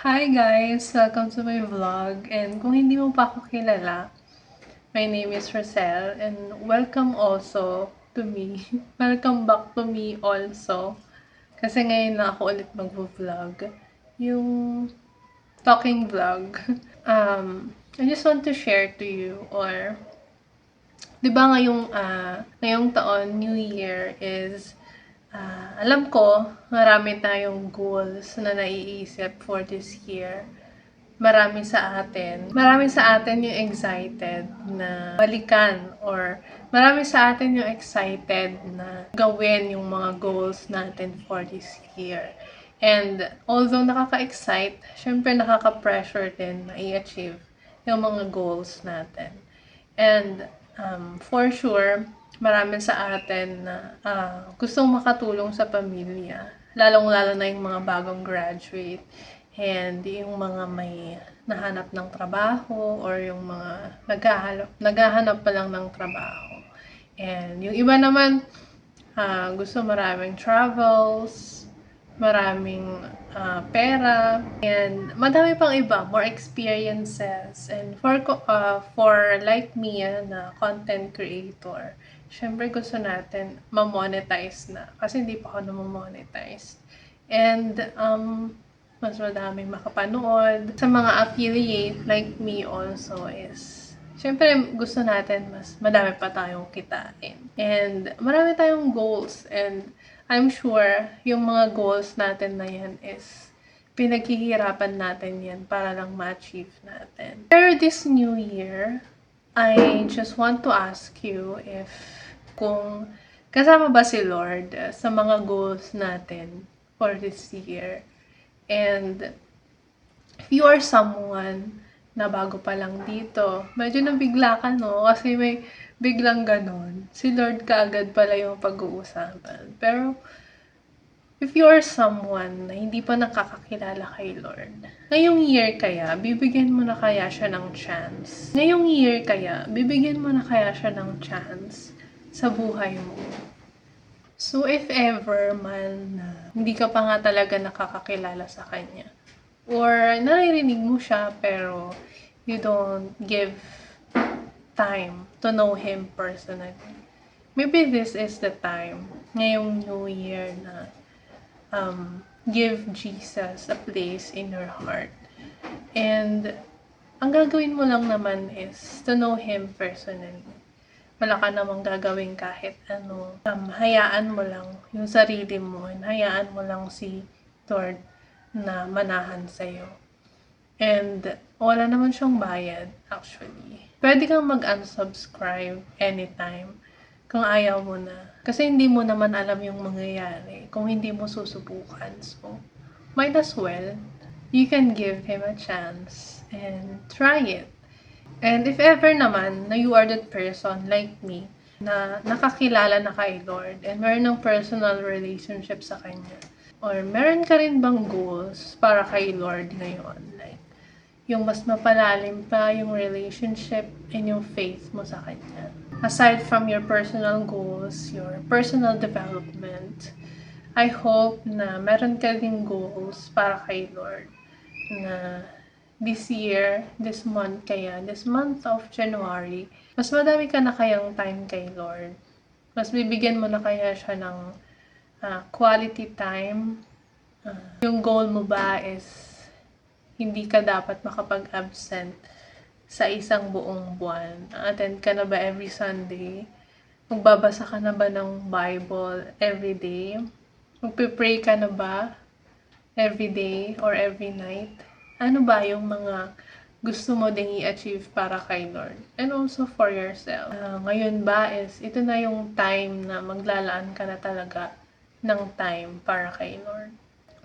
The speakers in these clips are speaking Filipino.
Hi guys! Welcome to my vlog. And kung hindi mo pa ako kilala, my name is Rosel and welcome also to me. Welcome back to me also. Kasi ngayon na ako ulit mag-vlog. Yung talking vlog. I just want to share to you or 'di ba ngayong taon, New Year is alam ko, marami tayong goals na naiisip for this year. Marami sa atin yung excited na balikan or marami sa atin yung excited na gawin yung mga goals natin for this year. And although nakaka-excite, syempre nakaka-pressure din na i-achieve yung mga goals natin. And for sure, marami sa atin na gustong makatulong sa pamilya. Lalong-lalo na yung mga bagong graduate and yung mga may nahanap ng trabaho or yung mga naghahanap pa lang ng trabaho. And yung iba naman, gusto maraming travels, maraming pera, and madami pang iba, more experiences. And for like me na content creator, syempre gusto natin ma-monetize na. Kasi hindi pa ako na-monetize. And mas madaming makapanood. Sa mga affiliate like me also is syempre, gusto natin mas madami pa tayong kitain. And marami tayong goals. And I'm sure yung mga goals natin na yan is pinaghihirapan natin yan para lang ma-achieve natin. Pero this new year, I just want to ask you if kung kasama ba si Lord sa mga goals natin for this year. And if you are someone na bago pa lang dito, medyo nabigla ka, no? Kasi may biglang ganon. Si Lord kaagad pala yung pag-uusapan. Pero, if you are someone na hindi pa nakakakilala kay Lord, ngayong year kaya, bibigyan mo na kaya siya ng chance? Ngayong year kaya, bibigyan mo na kaya siya ng chance sa buhay mo? So, if ever man hindi ka pa nga talaga nakakakilala sa Kanya, or naririnig mo siya pero you don't give time to know Him personally, maybe this is the time, ngayong New Year na give Jesus a place in your heart. And ang gagawin mo lang naman is to know Him personally. Wala ka namang gagawin kahit ano. Hayaan mo lang yung sarili mo and hayaan mo lang si Lord na manahan sa'yo. And wala naman siyang bayad, actually. Pwede kang mag-unsubscribe anytime kung ayaw mo na. Kasi hindi mo naman alam yung mangyayari kung hindi mo susubukan. So, might as well, you can give Him a chance and try it. And if ever naman na you are that person like me na nakakilala na kay Lord and meron ng personal relationship sa Kanya, or meron ka rin bang goals para kay Lord ngayon? Like, yung mas mapalalim pa yung relationship and yung faith mo sa Kanya. Aside from your personal goals, your personal development, I hope na meron ka rin goals para kay Lord na this year, this month of January, mas madami ka na kayang time kay Lord. Mas bibigyan mo na kaya siya ng quality time. Yung goal mo ba is hindi ka dapat makapag-absent sa isang buong buwan. Attend ka na ba every Sunday? Magbabasa ka na ba ng Bible every day? Magpe-pray ka na ba every day or every night? Ano ba yung mga gusto mo ding i-achieve para kay Lord? And also for yourself. Ngayon ba is ito na yung time na maglalaan ka na talaga ng time para kay Lord?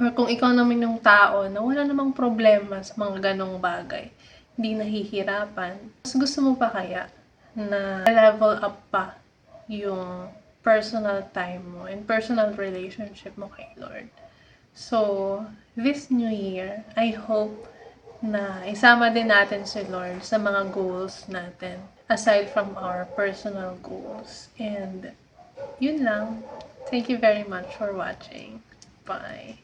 Or kung ikaw naman yung tao na wala namang problema sa mga ganong bagay, hindi nahihirapan, mas gusto mo pa kaya na level up pa yung personal time mo and personal relationship mo kay Lord? So, this new year, I hope na isama din natin si Lord sa mga goals natin aside from our personal goals. And yun lang. Thank you very much for watching. Bye.